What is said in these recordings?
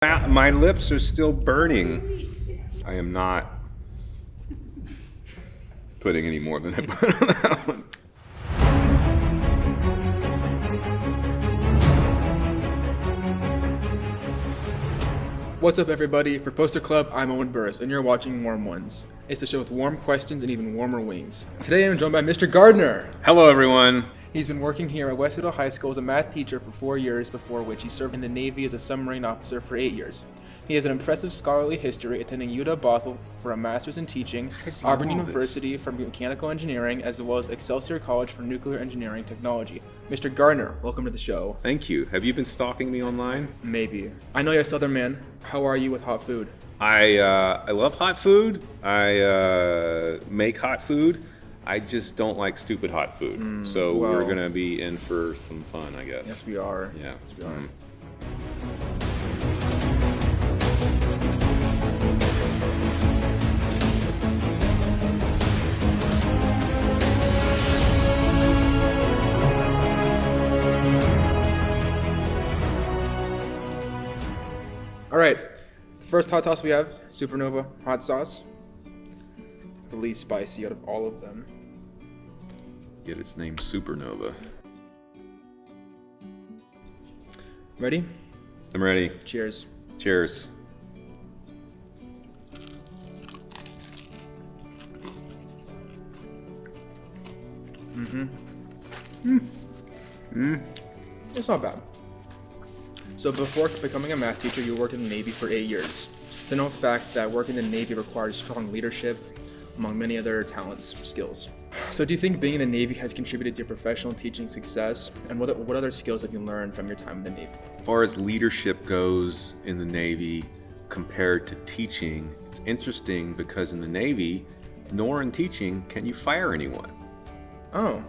My lips are still burning. I am not putting any more than I put on that one. What's up, everybody? For Poster Club, I'm Owen Burris, and you're watching Warm Ones. It's the show with warm questions and even warmer wings. Today, I'm joined by Mr. Gardner. Hello, everyone. He's been working here at Westfield High School as a math teacher for 4 years, before which he served in the Navy as a submarine officer for 8 years. He has an impressive scholarly history, attending UW-Bothell for a master's in teaching, Auburn University for mechanical engineering, as well as Excelsior College for nuclear engineering technology. Mr. Gardner, welcome to the show. Thank you. Have you been stalking me online? Maybe. I know you're a Southern man. How are you with hot food? I love hot food. I make hot food. I just don't like stupid hot food. So well, we're gonna be in for some fun, I guess. Yes, we are. Yeah. Yes, we are. All right, the first hot sauce we have, Supernova hot sauce. It's the least spicy out of all of them. Yet it's named Supernova. Ready? I'm ready. Cheers. Cheers. It's not bad. So before becoming a math teacher, you worked in the Navy for 8 years. It's a known fact that working in the Navy requires strong leadership, among many other talents, skills. So do you think being in the Navy has contributed to your professional teaching success? And what other skills have you learned from your time in the Navy? As far as leadership goes in the Navy compared to teaching, it's interesting because in the Navy, nor in teaching can you fire anyone. Oh.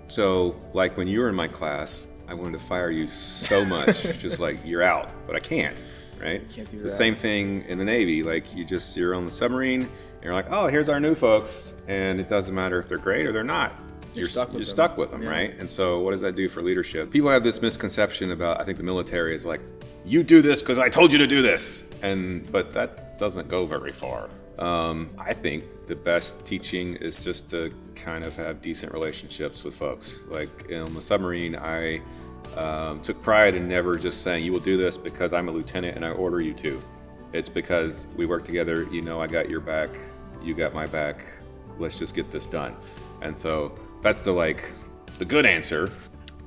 So, like when you were in my class, I wanted to fire you so much, just like you're out, but I can't, right? Can't do that. The same thing in the Navy, like you're on the submarine, and you're like, oh, here's our new folks, and it doesn't matter if they're great or they're not. You're stuck with them, yeah. Right? And so what does that do for leadership? People have this misconception about, I think the military is like, you do this because I told you to do this, but that doesn't go very far. I think the best teaching is just to kind of have decent relationships with folks. Like on the submarine, I took pride in never just saying, you will do this because I'm a lieutenant and I order you to. It's because we work together, I got your back, you got my back, let's just get this done. And so that's the good answer.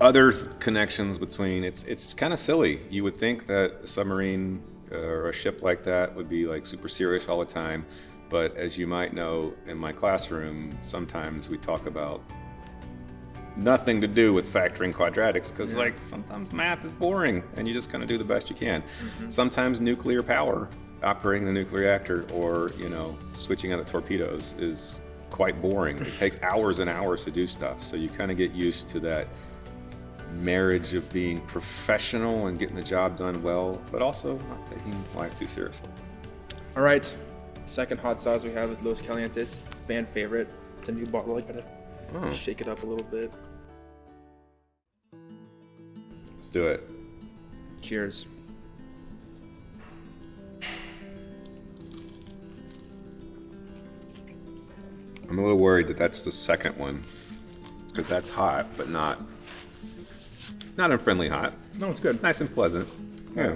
Other connections between, it's kind of silly. You would think that a submarine or a ship like that would be like super serious all the time. But as you might know, in my classroom, sometimes we talk about nothing to do with factoring quadratics because sometimes math is boring and you just kind of do the best you can. Sometimes nuclear power, operating the nuclear reactor or, switching out the torpedoes is quite boring. It takes hours and hours to do stuff. So you kind of get used to that marriage of being professional and getting the job done well, but also not taking life too seriously. All right, second hot sauce we have is Los Calientes, fan favorite. It's a new bottle. I gotta shake it up a little bit. Let's do it. Cheers. I'm a little worried that that's the second one because that's hot, but not unfriendly hot. No, it's good. Nice and pleasant. Yeah.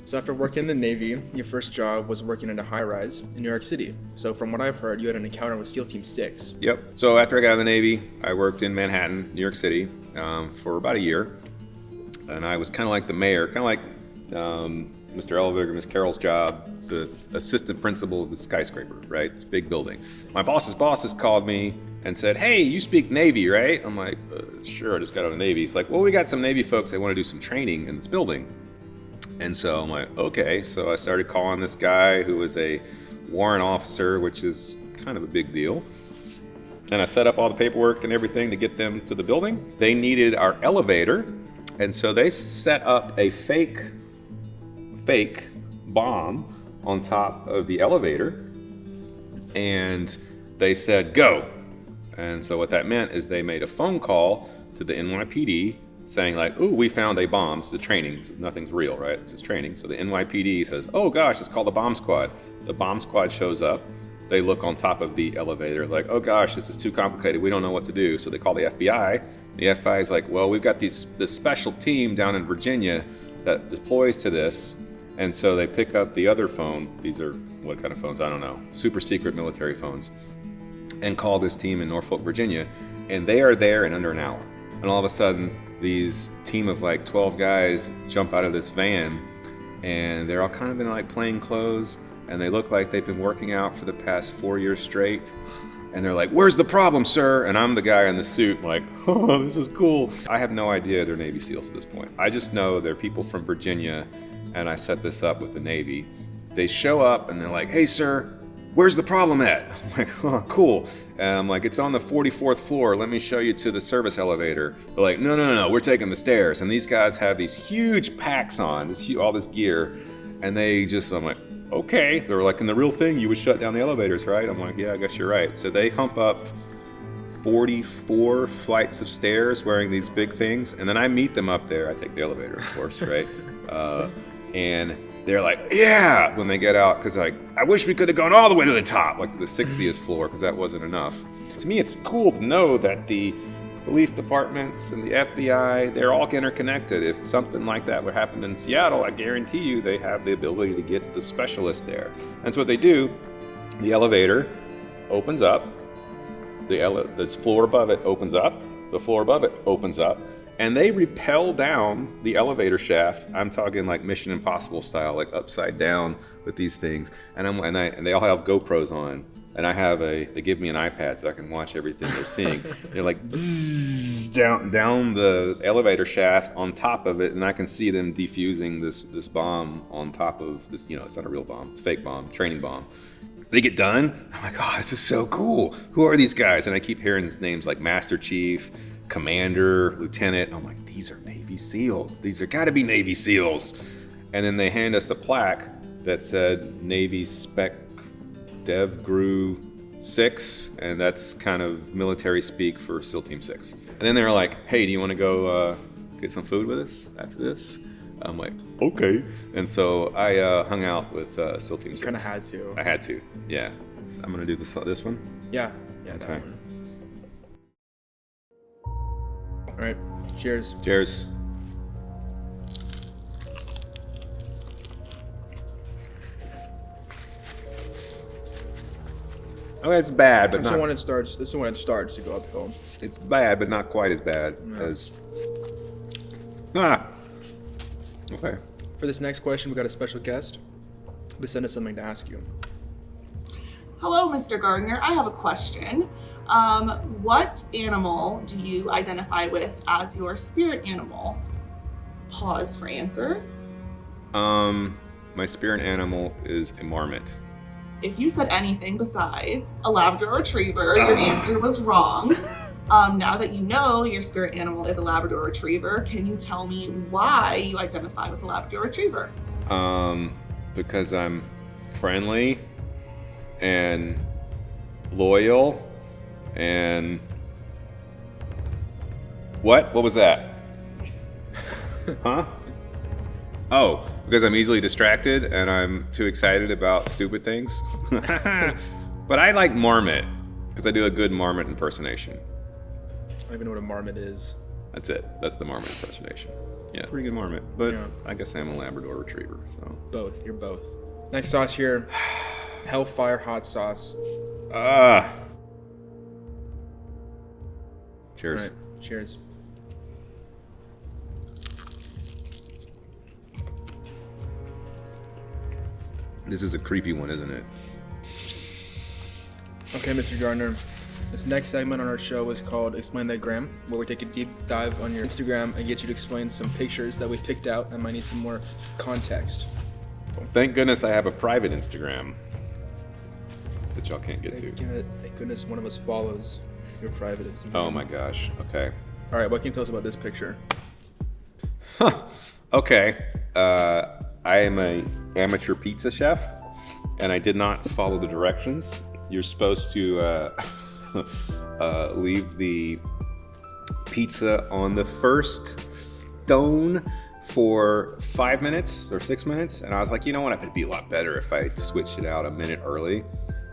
So after working in the Navy, your first job was working in a high-rise in New York City. So from what I've heard, you had an encounter with SEAL Team 6. Yep. So after I got out of the Navy, I worked in Manhattan, New York City, for about a year. And I was kind of like the mayor, kind of like Mr. Elvig, Miss Carroll's job, the assistant principal of the skyscraper, right? This big building. My boss's bosses called me and said, hey, you speak Navy, right? I'm like, sure, I just got out of the Navy. He's like, well, we got some Navy folks that want to do some training in this building. And so I'm like, okay. So I started calling this guy who was a warrant officer, which is kind of a big deal. And I set up all the paperwork and everything to get them to the building. They needed our elevator. And so they set up a fake bomb on top of the elevator. And they said, go. And so what that meant is they made a phone call to the NYPD saying like, "Ooh, we found a bomb." It's the training. Nothing's real, right? This is training. So the NYPD says, "Oh gosh, it's called the bomb squad." The bomb squad shows up. They look on top of the elevator like, "Oh gosh, this is too complicated. We don't know what to do." So they call the FBI. The FBI is like, "Well, we've got this special team down in Virginia that deploys to this." And so they pick up the other phone. These are what kind of phones? I don't know. Super secret military phones. And call this team in Norfolk, Virginia. And they are there in under an hour. And all of a sudden, these team of like 12 guys jump out of this van, and they're all kind of in like plain clothes, and they look like they've been working out for the past 4 years straight. And they're like, "Where's the problem, sir?" And I'm the guy in the suit, I'm like, "Oh, this is cool." I have no idea they're Navy SEALs at this point. I just know they're people from Virginia, and I set this up with the Navy. They show up, and they're like, "Hey, sir, where's the problem at?" I'm like, "Oh, cool." And I'm like, "It's on the 44th floor. Let me show you to the service elevator." They're like, No, we're taking the stairs." And these guys have these huge packs on, all this gear, and I'm like, "Okay." They were like, "In the real thing, you would shut down the elevators, right?" I'm like, "Yeah, I guess you're right." So they hump up 44 flights of stairs wearing these big things, and then I meet them up there. I take the elevator, of course, right? And they're like, "Yeah," when they get out, because like, "I wish we could have gone all the way to the top, like the 60th floor, because that wasn't enough." To me, it's cool to know that the police departments and the FBI, they're all interconnected. If something like that would happen in Seattle, I guarantee you they have the ability to get the specialists there. That's what they do. The elevator opens up, the floor above it opens up, the floor above it opens up, and they rappel down the elevator shaft. I'm talking like Mission Impossible style, like upside down with these things. And they all have GoPros on. And they give me an iPad so I can watch everything they're seeing. They're like zzz, down the elevator shaft on top of it, and I can see them defusing this bomb on top of this. It's not a real bomb; it's a fake bomb, training bomb. They get done. I'm like, "Oh, this is so cool. Who are these guys?" And I keep hearing these names like Master Chief, Commander, Lieutenant. I'm like, these are Navy SEALs. These are got to be Navy SEALs. And then they hand us a plaque that said Navy Spec Dev Gru 6, and that's kind of military speak for SEAL Team 6. And then they were like, "Hey, do you want to go get some food with us after this?" I'm like, "Okay." And so I hung out with SEAL Team 6. Kind of had to. I had to, yeah. So I'm going to do this one. Yeah, Okay. that one. All right, cheers. Cheers. Oh, it's bad, but This not. is when it starts. This is when it starts to go uphill. It's bad, but not quite as bad as. Okay. For this next question, we got a special guest. They sent us something to ask you. Hello, Mr. Gardner. I have a question. What animal do you identify with as your spirit animal? Pause for answer. My spirit animal is a marmot. If you said anything besides a Labrador Retriever, your answer was wrong. Now that you know your spirit animal is a Labrador Retriever, can you tell me why you identify with a Labrador Retriever? Because I'm friendly and loyal and what was that? Huh? Oh, because I'm easily distracted and I'm too excited about stupid things. But I like marmot because I do a good marmot impersonation. I don't even know what a marmot is. That's it. That's the marmot impersonation. Yeah, pretty good marmot. But Yeah. I guess I'm a Labrador Retriever, so. Both. You're both. Next sauce here, Hellfire hot sauce. Cheers. All right, cheers. This is a creepy one, isn't it? Okay, Mr. Gardner. This next segment on our show is called Explain That Gram, where we take a deep dive on your Instagram and get you to explain some pictures that we picked out that might need some more context. Thank goodness I have a private Instagram that y'all can't get to. Thank goodness one of us follows your private Instagram. Oh my gosh. Okay. All right, what can you tell us about this picture? Okay. I am a amateur pizza chef, and I did not follow the directions. You're supposed to leave the pizza on the first stone for 5 minutes or 6 minutes. And I was like, you know what? It'd be a lot better if I switched it out a minute early.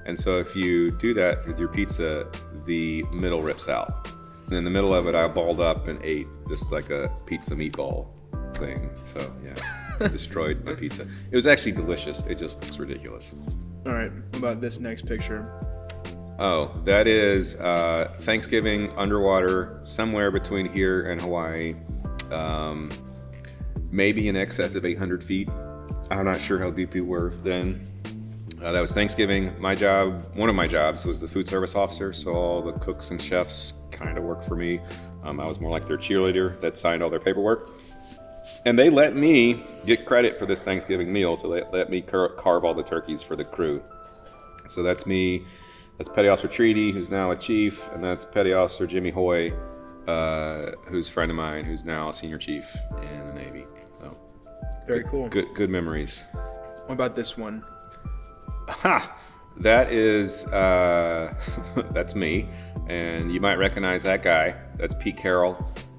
And so if you do that with your pizza, the middle rips out. And in the middle of it, I balled up and ate just like a pizza meatball thing. So yeah, destroyed my pizza. It was actually delicious. It's ridiculous. All right, what about this next picture? Oh, that is Thanksgiving underwater, somewhere between here and Hawaii. Maybe in excess of 800 feet. I'm not sure how deep we were then. That was Thanksgiving. My job, one of my jobs, was the food service officer, so all the cooks and chefs kind of worked for me. I was more like their cheerleader that signed all their paperwork. And they let me get credit for this Thanksgiving meal, so they let me carve all the turkeys for the crew. So that's me. That's Petty Officer Treaty, who's now a chief, and that's Petty Officer Jimmy Hoy, who's a friend of mine, who's now a senior chief in the Navy. So Very cool. Good memories. What about this one? Ha! That is, that's me, and you might recognize that guy. That's Pete Carroll,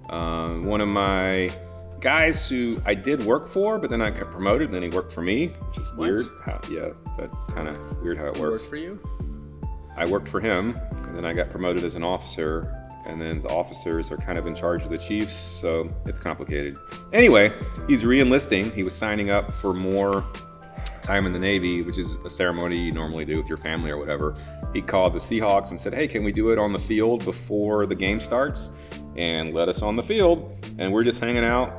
one of my guys who I did work for, but then I got promoted, and then he worked for me, which is weird. That kind of weird how it works. Worked for you? I worked for him, and then I got promoted as an officer, and then the officers are kind of in charge of the chiefs, so it's complicated. Anyway, he's re-enlisting. He was signing up for more time in the Navy, which is a ceremony you normally do with your family or whatever. He called the Seahawks and said, hey, can we do it on the field before the game starts? And let us on the field. And we're just hanging out.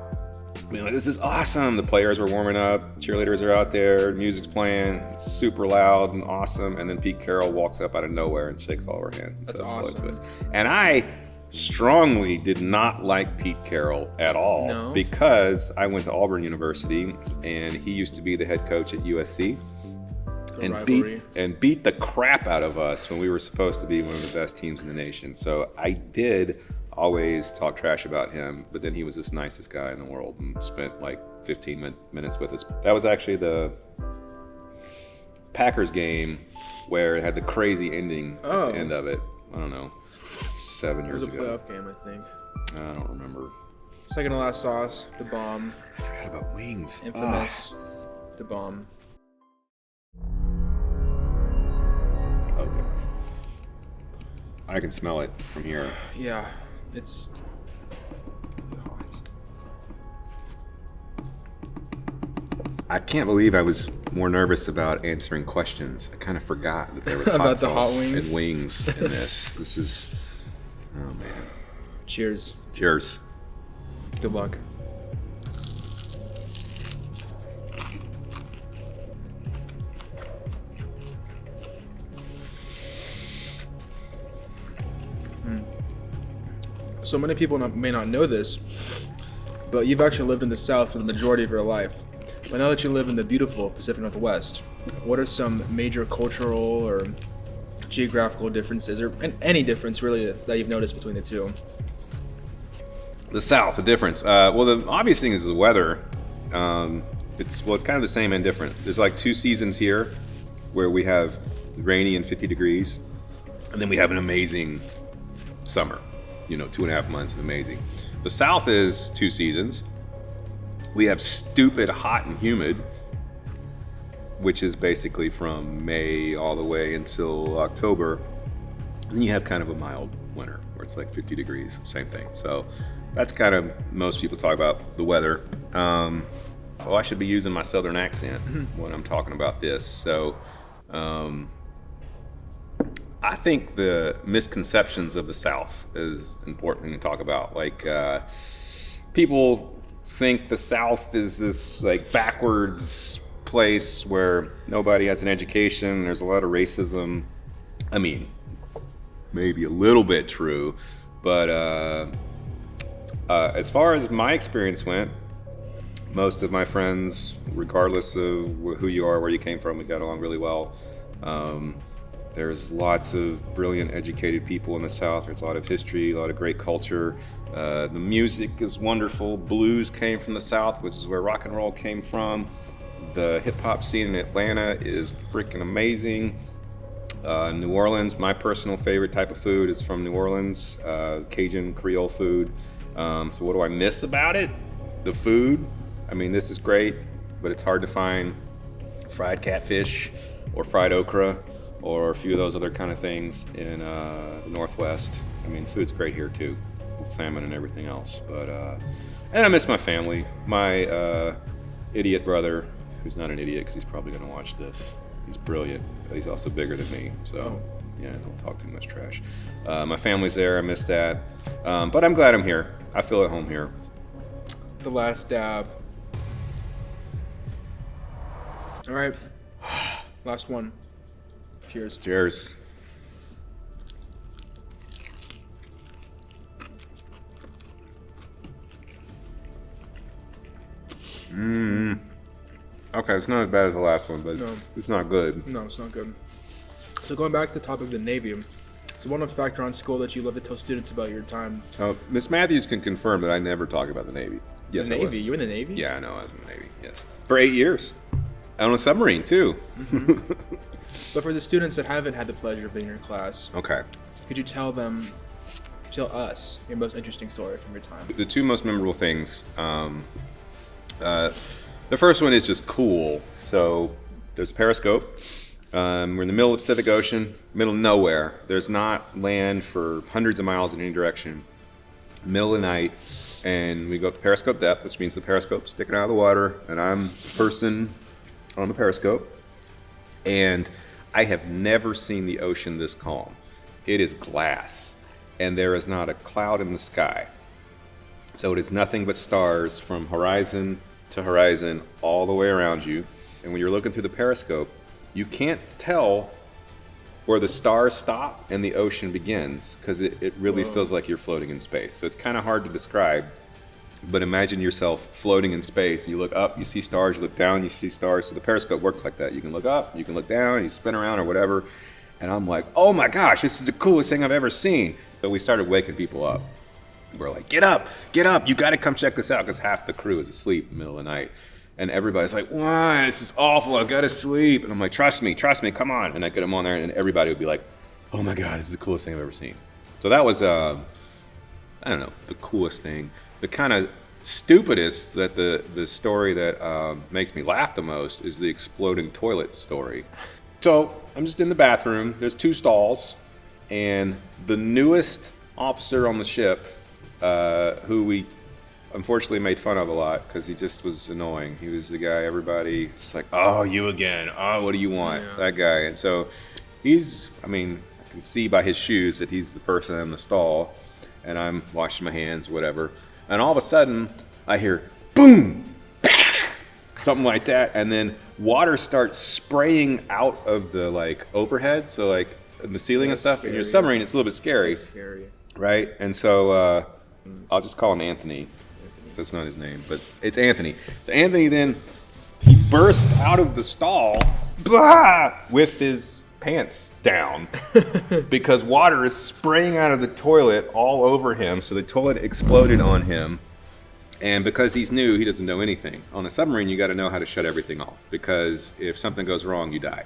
Being like, this is awesome. The players are warming up. Cheerleaders are out there. Music's playing. It's super loud and awesome. And then Pete Carroll walks up out of nowhere and shakes all of our hands and That's says hello awesome. to us. And I strongly did not like Pete Carroll at all. No? Because I went to Auburn University and he used to be the head coach at USC and beat the crap out of us when we were supposed to be one of the best teams in the nation. So I did always talk trash about him, but then he was the nicest guy in the world and spent like 15 minutes with us. That was actually the Packers game where it had the crazy ending at the end of it. I don't know, 7 years ago. It was a playoff game, I think. I don't remember. Second to last sauce, the bomb. I forgot about wings. Infamous, the bomb. Okay. I can smell it from here. Yeah, it's hot. I can't believe I was more nervous about answering questions. I kind of forgot that there was About hot the hot sauce wings? and wings in this. This is, oh man. Cheers. Cheers. Good luck. So many people may not know this, but you've actually lived in the South for the majority of your life. But now that you live in the beautiful Pacific Northwest, what are some major cultural or geographical differences, or any difference really, that you've noticed between the two? The South, the difference. Well, the obvious thing is the weather. It's kind of the same and different. There's like 2 seasons here where we have rainy and 50 degrees, and then we have an amazing summer. 2.5 months of amazing. The South is 2 seasons. We have stupid hot and humid, which is basically from May all the way until October. And then you have kind of a mild winter where it's like 50 degrees, same thing. So that's kind of, most people talk about the weather. I should be using my Southern accent when I'm talking about this. So I think the misconceptions of the South is important to talk about. Like, people think the South is this like backwards place where nobody has an education. There's a lot of racism. I mean, maybe a little bit true, but as far as my experience went, most of my friends, regardless of who you are, where you came from, we got along really well. There's lots of brilliant, educated people in the South. There's a lot of history, a lot of great culture. The music is wonderful. Blues came from the South, which is where rock and roll came from. The hip hop scene in Atlanta is freaking amazing. New Orleans, my personal favorite type of food is from New Orleans, Cajun Creole food. So what do I miss about it? The food. I mean, this is great, but it's hard to find fried catfish or fried okra or a few of those other kind of things in the Northwest. I mean, food's great here too, with salmon and everything else. But and I miss my family. My idiot brother, who's not an idiot because he's probably going to watch this. He's brilliant. But he's also bigger than me, so yeah, don't talk too much trash. My family's there. I miss that, but I'm glad I'm here. I feel at home here. The last dab. All right, last one. Cheers. Cheers. Okay, it's not as bad as the last one, but No. it's not good. No, it's not good. So going back to the topic of the Navy, so one factor on school that you love to tell students about your time. Miss Matthews can confirm that I never talk about the Navy. Yes, The I Navy? was. You were in the Navy? Yeah, I know I was in the Navy. Yes, for 8 years, on a submarine too. But for the students that haven't had the pleasure of being in your class, Okay. could you tell us your most interesting story from your time? The two most memorable things. The first one is just cool. So there's a periscope. We're in the middle of the Pacific Ocean, middle of nowhere. There's not land for hundreds of miles in any direction. Middle of the night, and we go up to periscope depth, which means the periscope's sticking out of the water, and I'm the person on the periscope. And I have never seen the ocean this calm. It is glass, and there is not a cloud in the sky. So it is nothing but stars from horizon to horizon all the way around you. And when you're looking through the periscope, you can't tell where the stars stop and the ocean begins, because it really feels like you're floating in space. So it's kind of hard to describe, but imagine yourself floating in space. You look up, you see stars, you look down, you see stars. So the periscope works like that. You can look up, you can look down, you spin around or whatever. And I'm like, oh my gosh, this is the coolest thing I've ever seen. But we started waking people up. We're like, get up, you gotta come check this out, because half the crew is asleep in the middle of the night. And everybody's like, why? This is awful, I gotta sleep. And I'm like, trust me, come on. And I get them on there, and everybody would be like, oh my God, this is the coolest thing I've ever seen. So that was, I don't know, the coolest thing. The kind of stupidest, that the story that makes me laugh the most is the exploding toilet story. So I'm just in the bathroom, there's 2 stalls, and the newest officer on the ship, who we unfortunately made fun of a lot because he just was annoying. He was the guy everybody just like, oh, you again. Oh, what do you want? Yeah. That guy. And so I can see by his shoes that he's the person in the stall, and I'm washing my hands, whatever. And all of a sudden, I hear boom, something like that, and then water starts spraying out of the overhead, so in the ceiling and That's stuff. In your scary. submarine, it's a little bit scary. That's scary. Right? And so I'll just call him Anthony. That's not his name, but it's Anthony. So Anthony then, he bursts out of the stall blah, with his pants down because water is spraying out of the toilet all over him. So the toilet exploded on him. And because he's new, he doesn't know anything. On a submarine, you got to know how to shut everything off, because if something goes wrong, you die,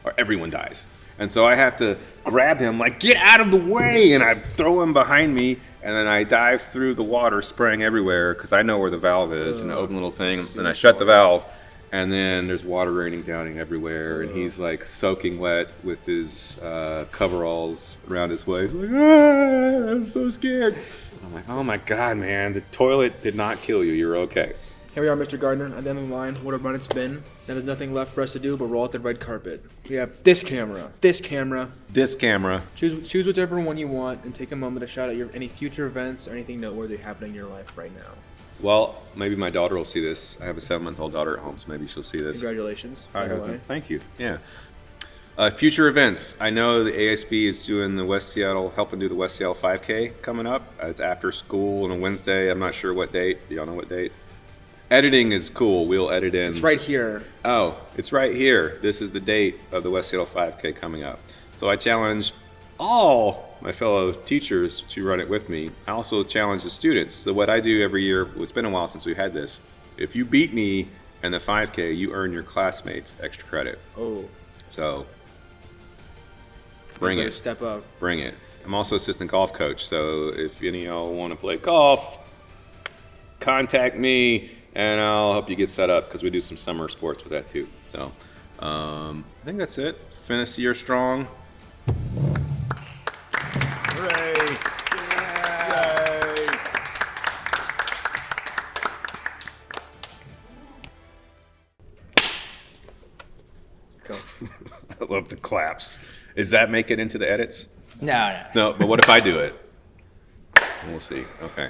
or everyone dies. And so I have to grab him, get out of the way, and I throw him behind me, and then I dive through the water spraying everywhere, because I know where the valve is, and I open the little thing, and I shut the valve, and then there's water raining down everywhere, and he's soaking wet with his coveralls around his waist, I'm so scared. I'm like, oh my God, man, the toilet did not kill you, you're okay. Here we are, Mr. Gardner, at the end of the line. What a run it's been. Now there's nothing left for us to do but roll out the red carpet. We have this camera. This camera. Choose whichever one you want and take a moment to shout out any future events or anything noteworthy happening in your life right now. Well, maybe my daughter will see this. I have a 7-month-old daughter at home, so maybe she'll see this. Congratulations. by the way. Thank you. Yeah. Future events. I know the ASB is doing helping do the West Seattle 5K coming up. It's after school on a Wednesday. I'm not sure what date. Do y'all know what date? Editing is cool. We'll edit in. It's right here. Oh, it's right here. This is the date of the West Seattle 5K coming up. So I challenge all my fellow teachers to run it with me. I also challenge the students. So what I do every year, it's been a while since we had this. If you beat me in the 5K, you earn your classmates extra credit. Oh. So Bring Better it. Step up. Bring it. I'm also assistant golf coach, so if any of y'all want to play golf, contact me and I'll help you get set up because we do some summer sports with that too. So I think that's it. Finish the year strong. Hooray! Go. I love the claps. Does that make it into the edits? No. No, but what if I do it? We'll see. Okay.